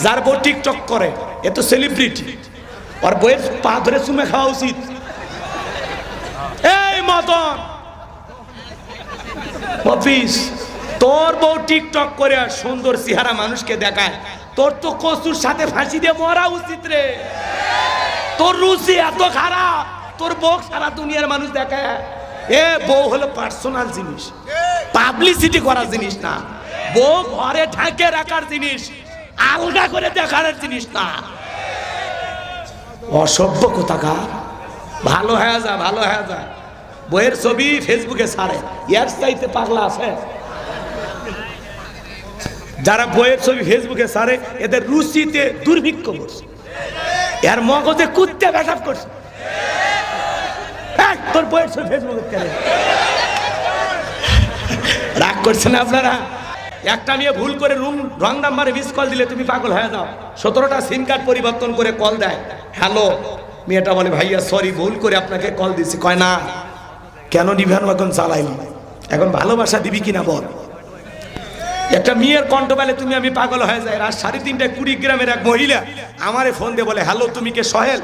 যার বউ টিকটক করে এ তো সেলিব্রিটি, আর বইয়ের পা ধরে চুমে খাওয়া উচিত। এই মদন অফিস, তোর বউ টিকটক করে সুন্দর চেহারা মানুষকে দেখায়, তোর তো কচুর সাথে ফাঁসি দিয়ে মরা উচিত রে। তোর রুচি এত খারাপ, তোর বউ সারা দুনিয়ার মানুষ দেখায়। এ বউ হলো পার্সোনাল জিনিস, পাবলিসিটি করার জিনিস না। বউ ঘরে ঢাকে রাখার জিনিস, আলগা করে দেখার জিনিস না। অসভ্য কোথাকার। ভালো হয়ে যা, ভালো হয়ে যা। বইয়ের ছবি ফেসবুকে ছাড়ে, এর চাইতে পাগলা আছে? যারা বইয়ের ছবি ফেসবুকে ছাড়ে এদের রুচিতে দুর্ভিক্ষ করছে, এর মগজে কুত্তে পেশাব করছে। তোর বইয়ের ছবি ফেসবুকে কেন রাগ করছেন আপনারা? একটা মেয়ে ভুল করে রং নাম্বারে মিস কল দিলে তুমি পাগল হয়ে যাও। 17টা সিম কার্ড পরিবর্তন করে কল দেয়, হ্যালো। মেয়েটা বলে ভাইয়া সরি, ভুল করে আপনাকে কল দিছি। কয় না, কেন নিভানো, এখন চালাইনি, এখন ভালোবাসা দিবি কিনা বল। একটা মেয়ের কণ্ঠ পেলে তুমি আমি পাগল হয়ে যায়। রাত 3:30টায় কুড়িগ্রামের এক মহিলা আমারে ফোন দিয়ে বলে, হ্যালো তুমি কে সোহেল?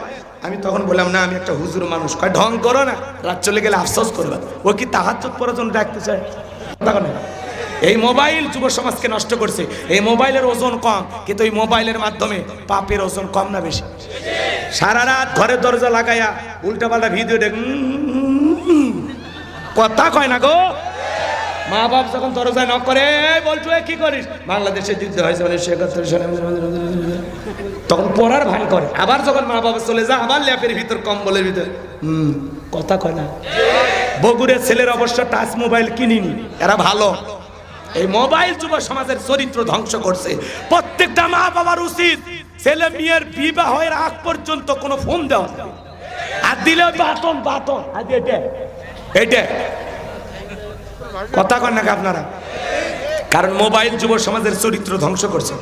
আমি তখন বললাম না, আমি একটা হুজুর মানুষ। কয় ঢং করো না, রাত চলে গেলে আফসোস করবে। ও কি তাহাজ্জুদ পড়ার জন্য ডাকতে চায়? এই মোবাইল যুব সমাজকে নষ্ট করছে। এই মোবাইলের ওজন কম, কিন্তু এই মোবাইলের মাধ্যমে পাপের ওজন কম না বেশি? সারা রাত ঘরের দরজা লাগাইয়া উল্টাপাল্টা ভিডিও দেখ, কথা কয় না গো। মা বাপ যখন দরজায় নক করে, বলছো কি করিস, বাংলাদেশে যুদ্ধ হয়েছে 1971 সালে, তখন পড়ার ভান করে। আবার যখন মা বাবা চলে যায়, আবার ল্যাপের ভিতর কম্বলের ভিতর কথা কয় না। বগুড়ের ছেলের অবশ্য টাচ মোবাইল কিনিনি, এরা ভালো। এই মোবাইল যুব সমাজের চরিত্র ধ্বংস করছে। প্রত্যেকটা মা বাবার উচিত ছেলে মেয়ের বিবাহের আগ পর্যন্ত কোনো ফোন দেওয়া, আর দিলে বাটন বাটন, এটা কথা কন নাকি আপনারা? কারণ মোবাইল যুব সমাজের চরিত্র ধ্বংস করছে।